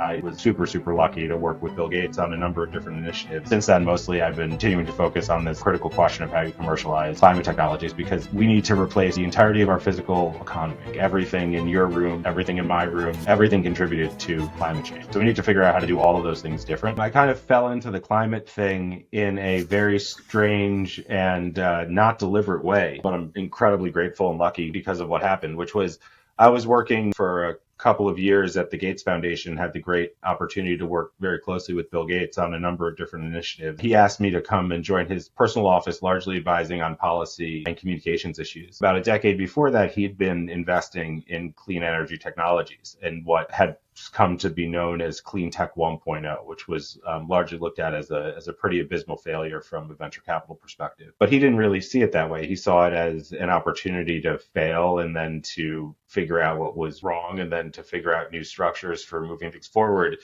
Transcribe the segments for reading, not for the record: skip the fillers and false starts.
I was super lucky to work with Bill Gates on a number of different initiatives. Since then, mostly I've been continuing to focus on this critical question of how you commercialize climate technologies, because we need to replace the entirety of our physical economy. Everything in your room, everything in my room, everything contributed to climate change. So we need to figure out how to do all of those things different. I kind of fell into the climate thing in a very strange and not deliberate way, but I'm incredibly grateful and lucky because of what happened, which was I was working for a couple of years at the Gates Foundation, had the great opportunity to work very closely with Bill Gates on a number of different initiatives. He asked me to come and join his personal office, largely advising on policy and communications issues. About a decade before that, he'd been investing in clean energy technologies and what had come to be known as Clean Tech 1.0, which was largely looked at as a pretty abysmal failure from a venture capital perspective. But he didn't really see it that way. He saw it as an opportunity to fail and then to figure out what was wrong and then to figure out new structures for moving things forward.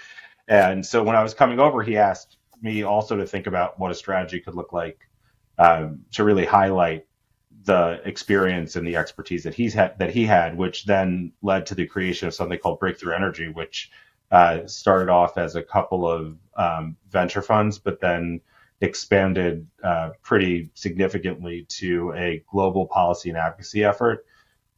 And so when I was coming over, he asked me also to think about what a strategy could look like to really highlight the experience and the expertise that he had, which then led to the creation of something called Breakthrough Energy, which started off as a couple of venture funds, but then expanded pretty significantly to a global policy and advocacy effort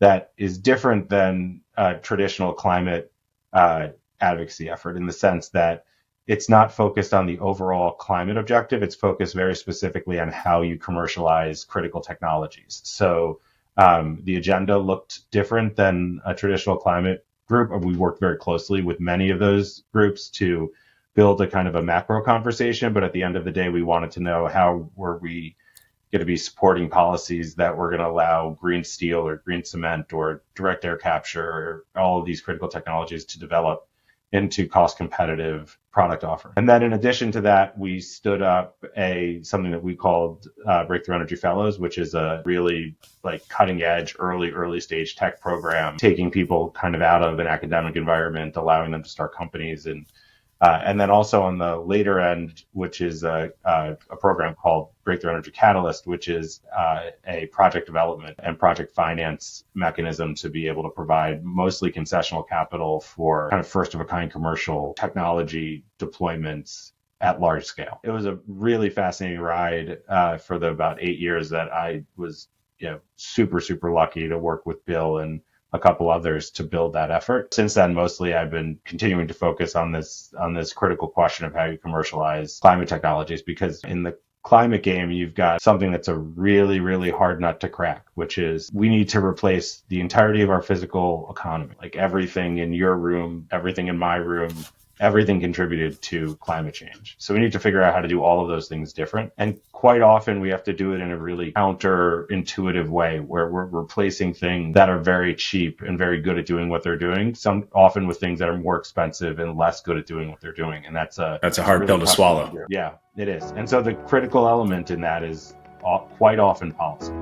that is different than a traditional climate advocacy effort, in the sense that it's not focused on the overall climate objective. It's focused very specifically on how you commercialize critical technologies. So the agenda looked different than a traditional climate group. We worked very closely with many of those groups to build a kind of a macro conversation. But at the end of the day, we wanted to know how were we going to be supporting policies that were going to allow green steel or green cement or direct air capture or all of these critical technologies to develop into cost competitive product offering. And then in addition to that, we stood up something that we called Breakthrough Energy Fellows, which is a really cutting edge, early stage tech program, taking people kind of out of an academic environment, allowing them to start companies. And then also on the later end, which is a program called Breakthrough Energy Catalyst, which is a project development and project finance mechanism to be able to provide mostly concessional capital for kind of first of a kind commercial technology deployments at large scale. It was a really fascinating ride for the about 8 years that I was super lucky to work with Bill and a couple others to build that effort. Since then, mostly I've been continuing to focus on this critical question of how you commercialize climate technologies, because in the climate game, you've got something that's a really hard nut to crack, which is we need to replace the entirety of our physical economy. Like everything in your room, everything in my room, everything contributed to climate change. So we need to figure out how to do all of those things different. And quite often we have to do it in a really counterintuitive way, where we're replacing things that are very cheap and very good at doing what they're doing, often with things that are more expensive and less good at doing what they're doing. And that's a hard pill to swallow. Yeah, it is. And so the critical element in that is quite often policy.